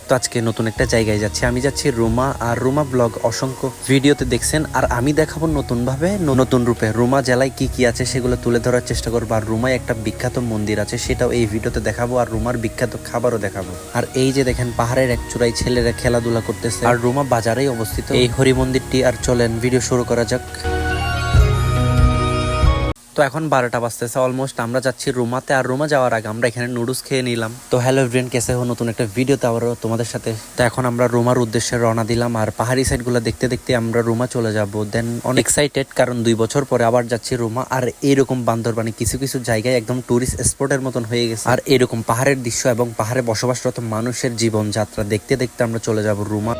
তো আজকে নতুন একটা জায়গায় যাচ্ছি, আমি যাচ্ছি রুমা। আর রুমা ব্লগ অসংখ্য ভিডিওতে দেখছেন, আর আমি দেখাবো নতুন ভাবে, নতুন রূপে রুমা জেলায় কি কি আছে সেগুলো তুলে ধরার চেষ্টা করবো। আর রুমায় একটা বিখ্যাত মন্দির আছে, সেটাও এই ভিডিওতে দেখাবো। আর রুমার বিখ্যাত খাবারও দেখাবো। আর এই যে দেখেন পাহাড়ের এক চূড়ায় ছেলেরা খেলাধুলা করতেছে, আর রুমা বাজারেই অবস্থিত এই হরি মন্দিরটি। আর চলেন ভিডিও শুরু করা যাক। তো এখন 12টা বাজতেছে অলমোস্ট, আমরা যাচ্ছি রুমাতে। আর রুমা যাওয়ার আগে আমরা এখানে নুডলস খেয়ে নিলাম। তো হ্যালো এভরিওয়ান, কেসে হো, নতুন একটা ভিডিওতে আবারও তোমাদের সাথে। তো এখন আমরা রুমার উদ্দেশ্যে রওনা দিলাম। আর পাহাড়ি সাইডগুলো দেখতে দেখতে আমরা রুমা চলে যাব। দেন অনেক এক্সাইটেড, কারণ 2 বছর পরে আবার যাচ্ছি রুমা। আর এইরকম বান্দরবানে কিছু কিছু জায়গায় একদম টুরিস্ট স্পটের মতন হয়ে গেছে। আর এরকম পাহাড়ের দৃশ্য এবং পাহাড়ে বসবাসরত মানুষের জীবনযাত্রা দেখতে দেখতে আমরা চলে যাব রুমা।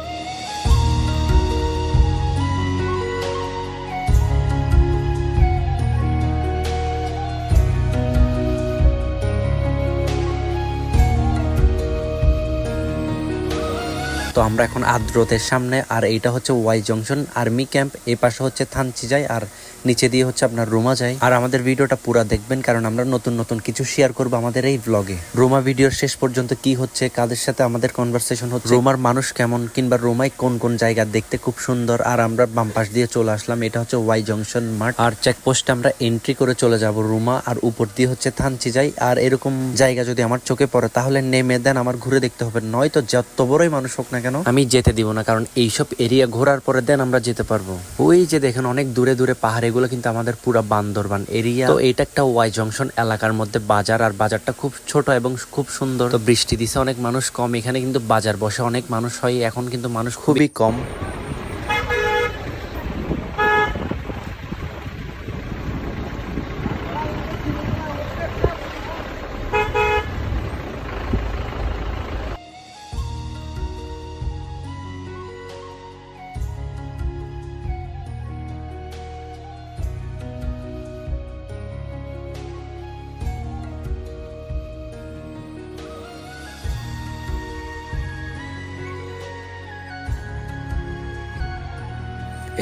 তো আমরা এখন আদ্রতের সামনে, আর এইটা হচ্ছে ওয়াই জংশন আর্মি ক্যাম্প, এই পাশে হচ্ছে থানচিজাই, আর নিচে দিয়ে হচ্ছে আপনার রুমা যায়। আর আমাদের ভিডিওটা পুরো দেখবেন, কারণ আমরা নতুন নতুন কিছু শেয়ার করবো আমাদের এই ব্লগে। রুমা ভিডিওর শেষ পর্যন্ত কি হচ্ছে, কাদের সাথে আমাদের কনভারসেশন হচ্ছে, রুমার মানুষ কেমন, কিংবা রুমায় কোন কোন জায়গা দেখতে খুব সুন্দর। আর আমরা বাম পাশ দিয়ে চলে আসলাম, এটা হচ্ছে ওয়াই জংশন মাঠ। আর চেকপোস্টে আমরা এন্ট্রি করে চলে যাব রুমা। আর উপর দিয়ে হচ্ছে থানচিজাই। আর এরকম জায়গা যদি আমার চোখে পড়ে তাহলে নেমে দেন আমার ঘুরে দেখতে হবে, নয়তো যত বড়ই মানুষ হোক না কেন আমি যেতে দিব না, কারণ এইসব এরিয়া ঘোরার পরে দেন আমরা যেতে পারবো। ওই যে দেখেন অনেক দূরে দূরে পাহাড়, এগুলো কিন্তু আমাদের পুরো বান্দরবান এরিয়া। তো এটা একটা ওয়াই জংশন এলাকার মধ্যে বাজার, আর বাজারটা খুব ছোট এবং খুব সুন্দর। তো বৃষ্টি দিছে, অনেক মানুষ কম এখানে, কিন্তু বাজার বসে অনেক মানুষ হয়। এখন কিন্তু মানুষ খুবই কম।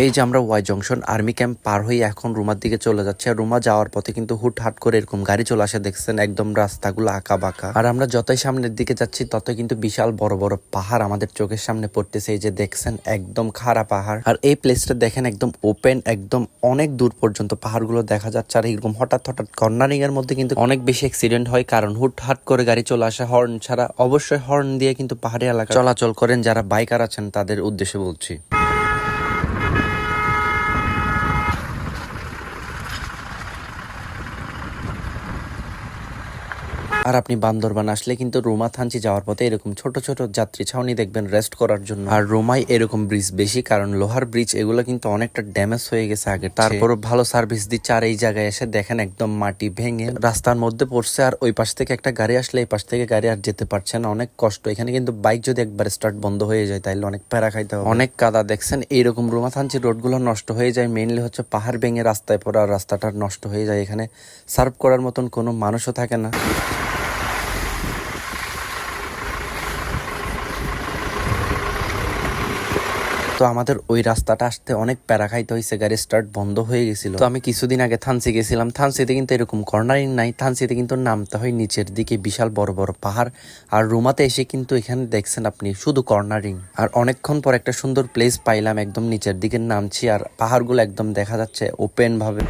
এই যে আমরা ওয়াই জংশন আর্মি ক্যাম্প পার হয়ে এখন রুমার দিকে চলে যাচ্ছে। আর রুমা যাওয়ার পথে কিন্তু হুটহাট করে এরকম গাড়ি চলে আসে, দেখছেন একদম রাস্তাগুলো আঁকা বাঁকা। আর আমরা যতই সামনের দিকে যাচ্ছি ততই কিন্তু বিশাল বড় বড় পাহাড় আমাদের চোখের সামনে পড়তেছে। এই যে দেখছেন একদম খাড়া পাহাড়। আর এই প্লেসটা দেখেন একদম ওপেন, একদম অনেক দূর পর্যন্ত পাহাড়গুলো দেখা যাচ্ছে। আর এরকম হঠাৎ হঠাৎ কর্নারিং এর মধ্যে কিন্তু অনেক বেশি অ্যাক্সিডেন্ট হয়, কারণ হুটহাট করে গাড়ি চলে আসে। হর্ন ছাড়া, অবশ্যই হর্ন দিয়ে কিন্তু পাহাড়ি এলাকা চলাচল করেন যারা বাইকার আছেন তাদের উদ্দেশ্যে বলছি। আর আপনি বান্দরবান আসলে কিন্তু রুমা থানচি যাওয়ার পথে এরকম ছোট ছোট যাত্রী ছাউনি দেখবেন রেস্ট করার জন্য। আর রুমায় এরকম ব্রিজ বেশি, কারণ লোহার ব্রিজ এগুলো কিন্তু অনেকটা ড্যামেজ হয়ে গেছে আগে, তারপর ভালো সার্ভিস দিচ্ছে। আর এই জায়গায় এসে দেখেন একদম মাটি ভেঙে রাস্তার মধ্যে পড়ছে। আর ওই পাশ থেকে একটা গাড়ি আসলে এই পাশ থেকে গাড়ি আর যেতে পারছে না, অনেক কষ্ট এখানে। কিন্তু বাইক যদি একবার স্টার্ট বন্ধ হয়ে যায় তাহলে অনেক প্যারা খাইতে হবে। অনেক কাদা দেখছেন, এইরকম রুমা থানচি রোডগুলো নষ্ট হয়ে যায় মেইনলি হচ্ছে পাহাড় ভেঙে রাস্তায় পড়া, রাস্তাটা নষ্ট হয়ে যায়। এখানে সার্ভ করার মতন কোনো মানুষও থাকে না। তো আমাদের ওই রাস্তাটা আসতে অনেক প্যারা খাইতে হয়েছে, গাড়ি স্টার্ট বন্ধ হয়ে গেছিল। তো আমি কিছুদিন আগে থানচি গেছিলাম, থানচিতে কিন্তু এরকম কর্নারিং নাই, থানচিতে কিন্তু নামতে হয় নিচের দিকে, বিশাল বড় বড় পাহাড়। আর রুমাতে এসে কিন্তু এখানে দেখছেন আপনি শুধু কর্নারিং। আর অনেকক্ষণ পর একটা সুন্দর প্লেস পাইলাম, একদম নিচের দিকে নামছি, আর পাহাড়গুলো একদম দেখা যাচ্ছে ওপেন ভাবে।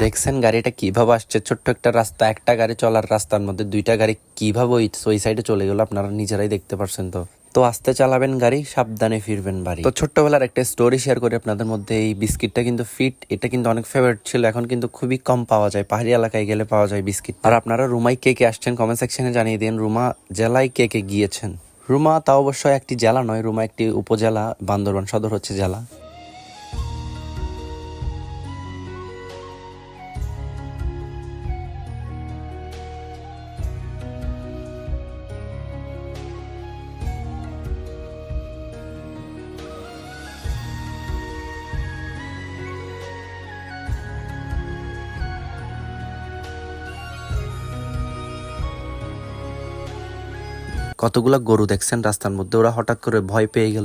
দেখছেন গাড়িটা কিভাবে আসছে, ছোট্ট একটা রাস্তা, একটা গাড়ি চলার রাস্তার মধ্যে দুইটা গাড়ি কিভাবে ওই সাইডে চলে গেল আপনারা নিজেরাই দেখতে পারছেন। তো আস্তে চালাবেন গাড়ি, সাবধানে ফিরবেন বাড়ি। তো ছোট্টবেলার একটা স্টোরি শেয়ার করি আপনাদের মধ্যে। এই বিস্কিটটা কিন্তু ফিট, এটা কিন্তু অনেক ফেভারিট ছিল, এখন কিন্তু খুবই কম পাওয়া যায়, পাহাড়ি এলাকায় গেলে পাওয়া যায় বিস্কিট। আর আপনারা রুমায় কে কে আসছেন কমেন্ট সেকশনে জানিয়ে দিন, রুমা জেলায় কে কে গিয়েছেন। রুমা তা অবশ্যই একটি জেলা নয়, রুমা একটি উপজেলা, বান্দরবান সদর হচ্ছে জেলা। কতগুলা গরু দেখছেন রাস্তার মধ্যে, ওরা হঠাৎ করে ভয় পেয়ে গেল।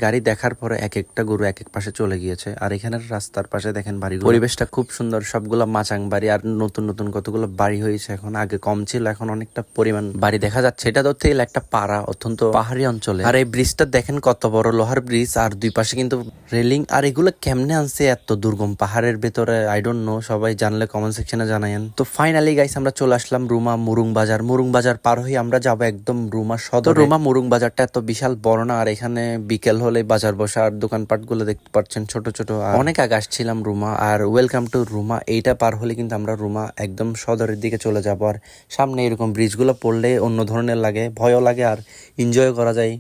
গাড়ি দেখার পরে এক একটা গরু এক এক পাশে চলে গিয়েছে। আর এখানের রাস্তার পাশে দেখেন বাড়ি, পরিবেশটা খুব সুন্দর, সবগুলা মাচাং বাড়ি। আর নতুন নতুন কতগুলো বাড়ি হয়েছে, এখন আগে কম ছিল, এখন অনেকটা পরিমাণ বাড়ি দেখা যাচ্ছে। এটা ধরতে গেলে একটা পাড়া, অত্যন্ত পাহাড়ি অঞ্চলে। আর এই ব্রিজটা দেখেন কত বড় লোহার ব্রিজ, আর দুই পাশে কিন্তু রেলিং। আর এগুলো কেমনে আনছে এত দুর্গম পাহাড়ের ভেতরে, আই ডোন্ট নো, সবাই জানলে কমেন্ট সেকশনে জানায়েন। তো ফাইনালি গাইস আমরা চলে আসলাম রুমা মুরুং বাজার পার হয়ে আমরা যাব একদম রুমা সদর। রুমা মুরুং বাজারটা এত বিশাল বড় না, আর এখানে বিকেল হলে বাজার বসা, আর দোকানপাট গুলো দেখতে পাচ্ছেন ছোট ছোট। অনেক আগে আসছিলাম রুমা। আর ওয়েলকাম টু রুমা, এইটা পার হলে কিন্তু আমরা রুমা একদম সদরের দিকে চলে যাব। আর সামনে এরকম ব্রিজগুলো পড়লে অন্য ধরনের লাগে, ভয়ও লাগে আর এনজয় করা যায়।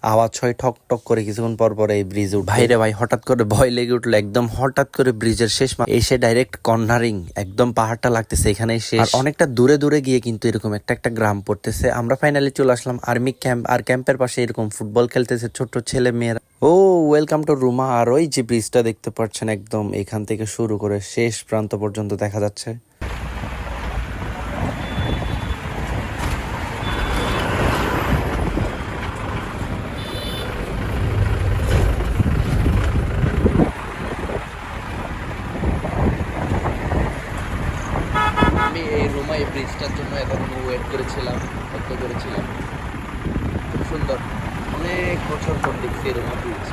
আওয়াজ হয় ঠক ঠক করে কিছুক্ষণ পর পর এই ব্রিজ উঠ। ভাইরে ভাই হঠাৎ করে ভয় লেগে উঠলো, একদম হঠাৎ করে ব্রিজের শেষ এসে ডাইরেক্ট কর্নারিং, একদম পাহাড়টা লাগতেছে এখানেই শেষ। অনেকটা দূরে দূরে গিয়ে কিন্তু এরকম একটা একটা গ্রাম পড়তেছে। আমরা ফাইনালি চলে আসলাম আর্মি ক্যাম্প। আর ক্যাম্পের পাশে এরকম ফুটবল খেলতেছে ছোট ছেলে মেয়েরা। ও ওয়েলকাম টু রুমা। আর ওই যে ব্রিজটা দেখতে পাচ্ছেন, একদম এখান থেকে শুরু করে শেষ প্রান্ত পর্যন্ত দেখা যাচ্ছে। আমি এই রুমা এই ব্রিজটার জন্য এতক্ষণ ওয়েট করেছিলাম, অপেক্ষা করেছিলাম। খুব সুন্দর, অনেক বছর পর দেখছি এই রুমা ব্রিজ।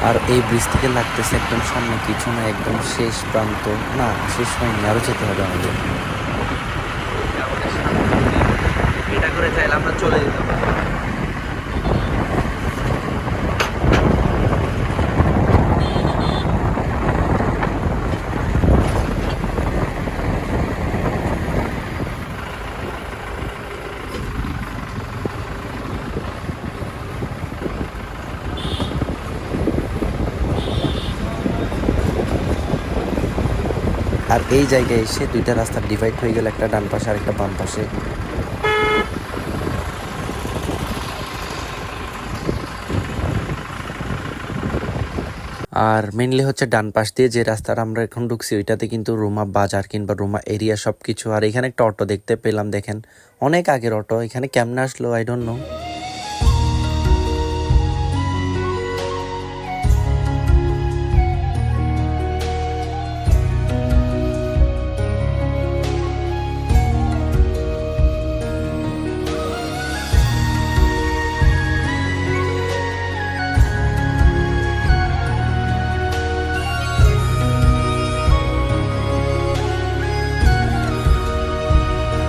আর এই ব্রিজ থেকে লাগতেছে একদম সামনে, কিছু না, একদম শেষ প্রান্ত। না শেষ হয়নি, আরো যেতে হবে আমাদের। এটা করে চাইলে আমরা চলে যেতাম। আর এই জায়গায় এসে দুইটা রাস্তা ডিভাইড হয়ে গেল, একটা ডান পাশে আর একটা বাম পাশে। আর মেইনলি হচ্ছে ডান পাশ দিয়ে যে রাস্তাটা আমরা এখন ঢুকছি, ওইটাতে কিন্তু রুমা বাজার কিংবা রুমা এরিয়া সবকিছু। আর এখানে একটা অটো দেখতে পেলাম, দেখেন অনেক আগের অটো, এখানে কেমনে আসলো আই ডোন্ট নো।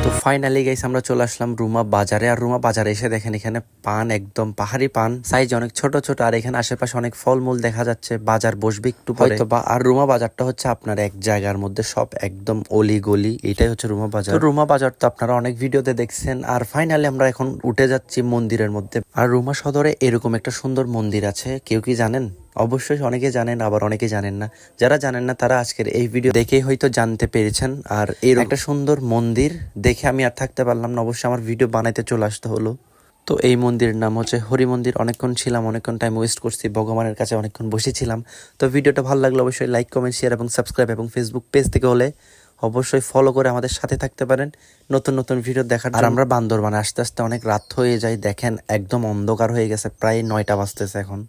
তো ফাইনালি গাইস আমরা চলে আসলাম রুমা বাজারে। আর রুমা বাজারে এসে দেখেন এখানে পান, একদম পাহাড়ি পান, সাইজ অনেক ছোট ছোট। আর এখানে আশেপাশে অনেক ফলমূল দেখা যাচ্ছে। বাজার বসবে একটু পরে বা। আর রুমা বাজারটা হচ্ছে আপনার এক জায়গার মধ্যে সব একদম অলি গলি, এটাই হচ্ছে রুমা বাজার। তো রুমা বাজার তো আপনারা অনেক ভিডিওতে দেখছেন। আর ফাইনালি আমরা এখন উঠে যাচ্ছি মন্দিরের মধ্যে। আর রুমা সদরে এরকম একটা সুন্দর মন্দির আছে, কেউ কি জানেন? অবশ্যই অনেকে জানেন, আবার অনেকে জানেন না। যারা জানেন না তারা আজকের এই ভিডিও দেখেই হয়তো জানতে পেরেছেন। আর এর একটা সুন্দর মন্দির দেখে আমি আর থাকতে পারলাম না, অবশ্যই আমার ভিডিও বানাইতে চলে আসতে হলো। তো এই মন্দিরের নাম হচ্ছে হরি মন্দির। অনেকক্ষণ ছিলাম, অনেকক্ষণ টাইম ওয়েস্ট করছি, ভগবানের কাছে অনেকক্ষণ বসেছিলাম। তো ভিডিওটা ভালো লাগলে অবশ্যই লাইক কমেন্ট শেয়ার এবং সাবস্ক্রাইব, এবং ফেসবুক পেজ থেকে হলে অবশ্যই ফলো করে আমাদের সাথে থাকতে পারেন নতুন নতুন ভিডিও দেখার। আর আমরা বান্দরবানে আস্তে আস্তে অনেক রাত হয়ে যায়, দেখেন একদম অন্ধকার হয়ে গেছে, প্রায় 9টা বাজতেছে এখন।